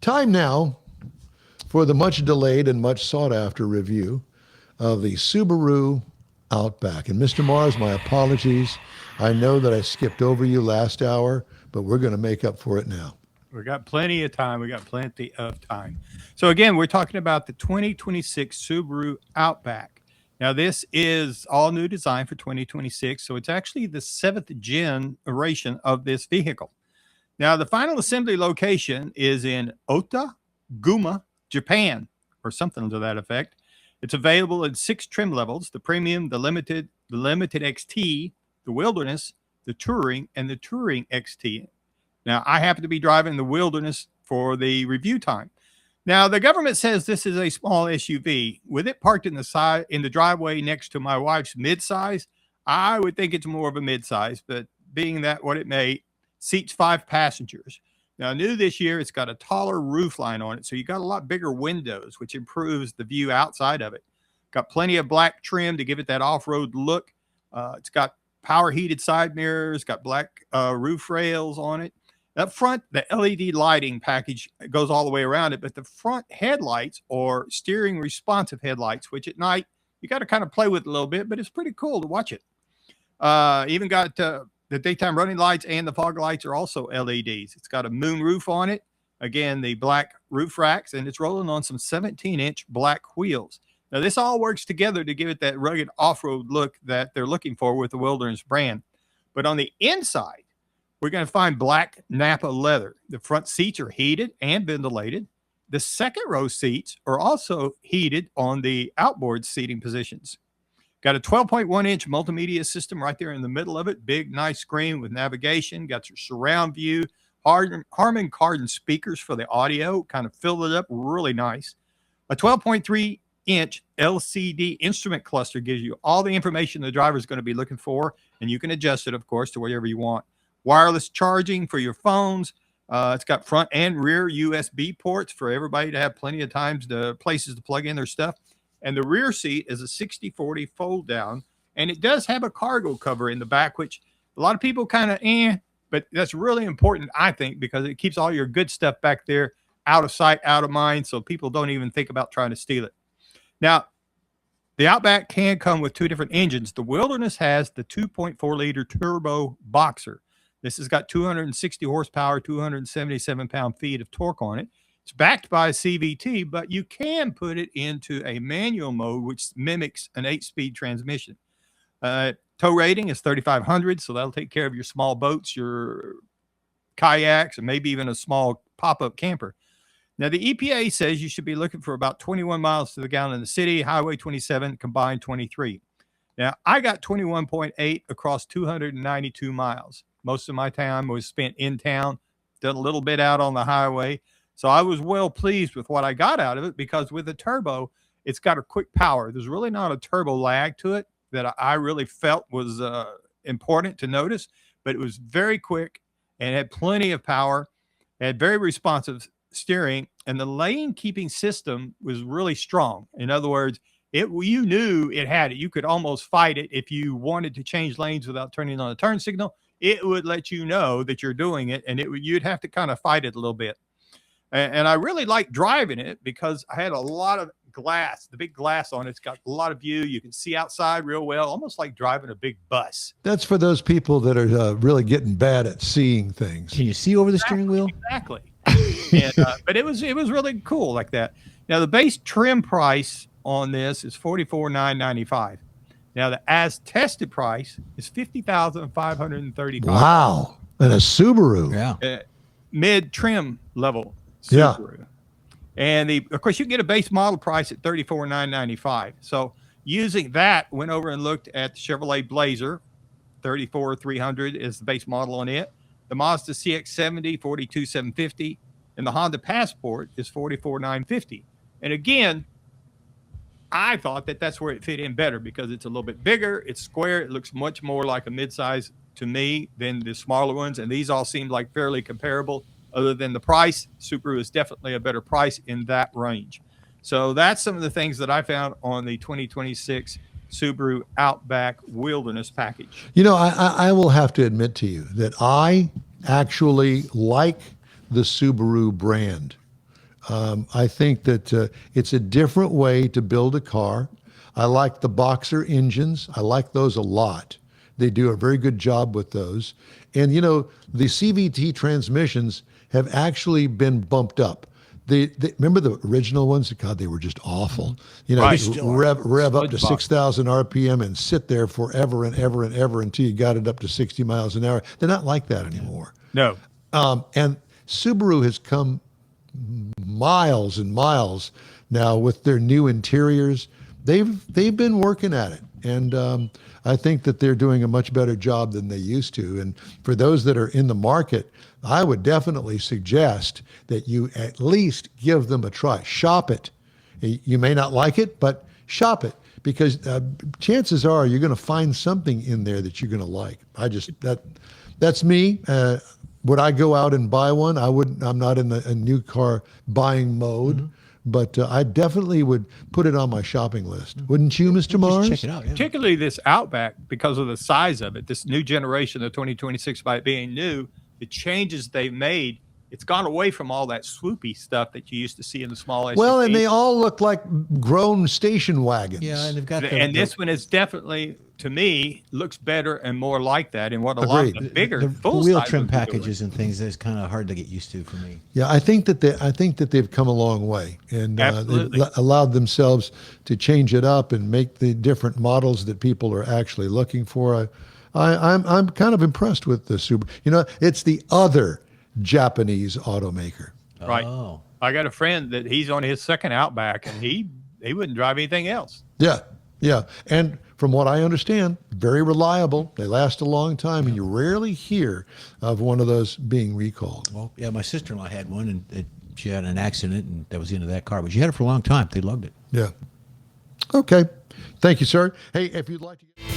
Time now for the much delayed and much sought after review of the Subaru Outback. And Mr. Mars, my apologies. I know that I skipped over you last hour, but we're going to make up for it now. We got plenty of time. So again, we're talking about the 2026 Subaru Outback. Now, this is all new design for 2026. So it's actually the 7th generation of this vehicle. Now, the final assembly location is in Ota, Guma, Japan, or something to that effect. It's available in 6 trim levels: the Premium, the Limited XT, the Wilderness, the Touring, and the Touring XT. Now, I happen to be driving the Wilderness for the review time. Now, the government says this is a small SUV. With it parked in the driveway next to my wife's midsize, I would think it's more of a midsize, but being that what it may, seats 5 passengers. Now, new this year, it's got a taller roof line on it, so you got a lot bigger windows, which improves the view outside of it. Got plenty of black trim to give it that off-road look. It's got power heated side mirrors, got black roof rails on it. Up front, the LED lighting package goes all the way around it, but the front headlights are steering responsive headlights, which at night you got to kind of play with a little bit, but it's pretty cool to watch it. Even got the daytime running lights and the fog lights are also LEDs. It's got a moon roof on it. Again, the black roof racks, and it's rolling on some 17-inch black wheels. Now, this all works together to give it that rugged off-road look that they're looking for with the Wilderness brand. But on the inside, we're going to find black Napa leather. The front seats are heated and ventilated. The second row seats are also heated on the outboard seating positions. Got a 12.1-inch multimedia system right there in the middle of it. Big, nice screen with navigation. Got your surround view. Harman Kardon speakers for the audio. Kind of filled it up really nice. A 12.3-inch LCD instrument cluster gives you all the information the driver is going to be looking for, and you can adjust it, of course, to whatever you want. Wireless charging for your phones. It's got front and rear USB ports for everybody to have plenty of places to plug in their stuff. And the rear seat is a 60/40 fold down. And it does have a cargo cover in the back, which a lot of people kind of but that's really important, I think, because it keeps all your good stuff back there out of sight, out of mind, so people don't even think about trying to steal it. Now, the Outback can come with 2 different engines. The Wilderness has the 2.4-liter turbo boxer. This has got 260 horsepower, 277 pound-feet of torque on it. It's backed by a CVT, but you can put it into a manual mode, which mimics an 8-speed transmission. Tow rating is 3,500, so that'll take care of your small boats, your kayaks, and maybe even a small pop-up camper. Now, the EPA says you should be looking for about 21 miles to the gallon in the city, Highway 27, combined 23. Now, I got 21.8 across 292 miles. Most of my time was spent in town, done a little bit out on the highway. So I was well pleased with what I got out of it, because with the turbo, it's got a quick power. There's really not a turbo lag to it that I really felt was important to notice, but it was very quick and had plenty of power, had very responsive steering, and the lane keeping system was really strong. In other words, you knew it had it. You could almost fight it if you wanted to change lanes without turning on a turn signal. It would let you know that you're doing it, and you'd have to kind of fight it a little bit. And I really like driving it because I had a lot of glass. The big glass on it's got a lot of view. You can see outside real well, almost like driving a big bus. That's for those people that are really getting bad at seeing things. Can you see over the steering wheel? Exactly. But it was really cool like that. Now, the base trim price on this is $44,995. Now, the as tested price is $50,535. Wow. And a Subaru. Yeah. Mid trim level Subaru. Yeah. And of course, you can get a base model price at $34,995. So using that, went over and looked at the Chevrolet Blazer. 34,300 is the base model on it. The Mazda CX-70, 42,750. And the Honda Passport is 44,950. And again, I thought that that's where it fit in better because it's a little bit bigger. It's square. It looks much more like a midsize to me than the smaller ones. And these all seem like fairly comparable. Other than the price, Subaru is definitely a better price in that range. So that's some of the things that I found on the 2026 Subaru Outback Wilderness package. You know, I will have to admit to you that I actually like the Subaru brand. I think that it's a different way to build a car. I like the Boxer engines. I like those a lot. They do a very good job with those. And, you know, the CVT transmissions have actually been bumped up. Remember the original ones? God, they were just awful. You know, Right. rev up to Sludge box. 6,000 RPM and sit there forever and ever and ever until you got it up to 60 miles an hour. They're not like that anymore. No. And Subaru has come miles and miles now with their new interiors. They've been working at it, and I think that they're doing a much better job than they used to. And for those that are in the market, I would definitely suggest that you at least give them a try. Shop it. You may not like it, but shop it, because chances are you're going to find something in there that you're going to like. That's me. Would I go out and buy one? I wouldn't. I'm not in a new car buying mode, but I definitely would put it on my shopping list. Wouldn't you, Mr. Mars? Check it out. Yeah. Particularly this Outback, because of the size of it, this new generation of 2026, by it being new, the changes they've made, it's gone away from all that swoopy stuff that you used to see in the small SUVs. Well, and they all look like grown station wagons. Yeah, and they've got This one is definitely, to me, looks better and more like that. And what a lot of the bigger the full wheel size trim ones are doing. packages and things that's kind of hard to get used to for me. Yeah, I think that they've come a long way, and Absolutely. they've allowed themselves to change it up and make the different models that people are actually looking for. I'm kind of impressed with the Subaru. You know, it's the other Japanese automaker. Right. Oh. I got a friend that he's on his second Outback, and he wouldn't drive anything else. Yeah, yeah, and from what I understand, very reliable. They last a long time, and you rarely hear of one of those being recalled. Well, yeah, my sister-in-law had one, and she had an accident, and that was the end of that car. But she had it for a long time. They loved it. Yeah. Okay. Thank you, sir. Hey, if you'd like to get